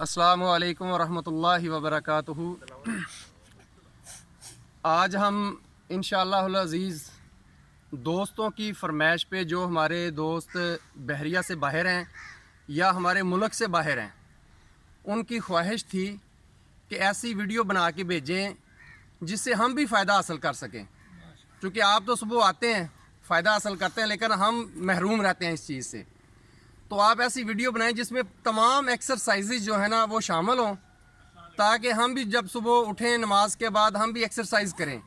अस्सलामु अलैकुम वरहमतुल्लाहि वबरकातुहू। आज हम इंशाअल्लाहुल अज़ीज़ दोस्तों की फरमाइश पे, जो हमारे दोस्त बहरिया से बाहर हैं या हमारे मुल्क से बाहर हैं, उनकी ख्वाहिश थी कि ऐसी वीडियो बना के भेजें जिससे हम भी फ़ायदा हासिल कर सकें। क्योंकि आप तो सुबह आते हैं, फ़ायदा हासिल करते हैं, लेकिन हम महरूम रहते हैं इस चीज़ से। तो आप ऐसी वीडियो बनाएं जिसमें तमाम एक्सरसाइजेज जो है ना वो शामिल हों, ताकि हम भी जब सुबह उठें नमाज के बाद हम भी एक्सरसाइज करें,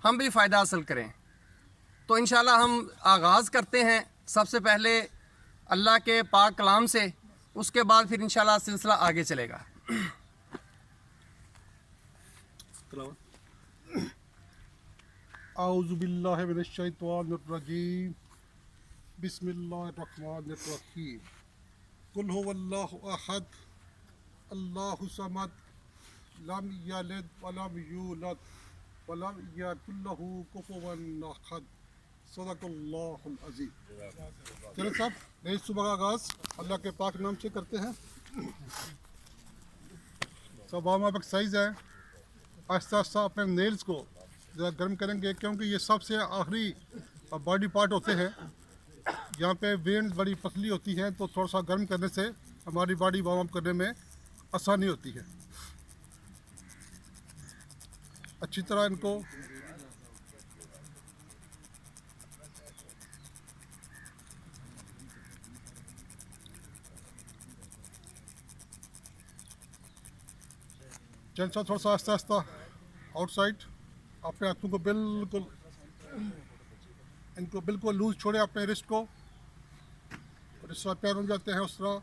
हम भी फ़ायदा हासिल करें। तो इंशाल्लाह हम आगाज़ करते हैं सबसे पहले अल्लाह के पाक कलाम से, उसके बाद फिर इंशाल्लाह सिलसिला आगे चलेगा। आऊज़ु बिल्लाहि मिनश शैतानिर रजीम। बिस्मिल्लाहिर्रहमानिर्रहीम। कुल हुवल्लाहु अहद, अल्लाहु समद, लम यलिद वलम यूलद वलम यकुल लहू कुफुवन अहद। सदक़ल्लाहुल अज़ीम। चलिए साहब, नई सुबह का आगाज़ अल्लाह के पाक नाम से करते हैं। सब वार्म अप एक्सरसाइज है। आहिस्ता आहिस्ता अपने नेल्स को ज़रा गर्म करेंगे, क्योंकि ये सबसे आखिरी बॉडी पार्ट होते हैं। यहाँ पे वेन्स बड़ी पतली होती हैं, तो थोड़ा सा गर्म करने से हमारी बॉडी वार्म अप करने में आसानी होती है। अच्छी तरह इनको चलता, थोड़ा सा आहिस्ता आहिस्ता आउटसाइड। अपने हाथों को बिल्कुल, इनको बिल्कुल लूज छोड़े अपने रिस्ट को, और इस तरह पैर हो जाते हैं उस तरह।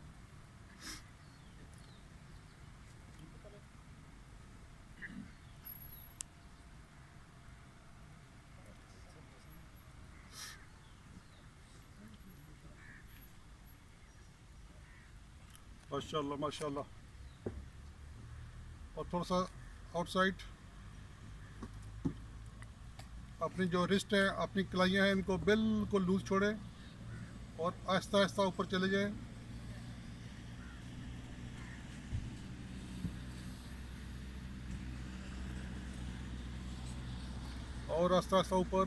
माशाल्लाह माशाल्लाह। और थोड़ा सा आउटसाइड। अपनी जो रिस्ट है, अपनी कलाइयाँ हैं, इनको बिल्कुल लूज छोड़ें और आहिस्ता आहिस्ता ऊपर चले जाएं। और आहिस्ता आहिस्ता ऊपर,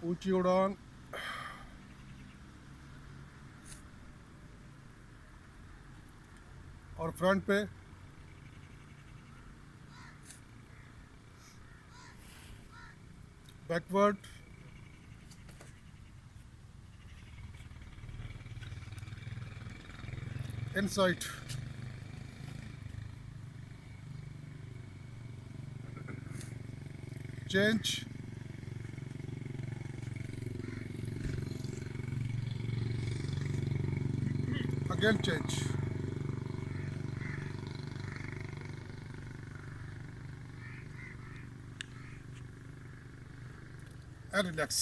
ऊंची उड़ान। और फ्रंट पे backward, inside, change, again change. And relax.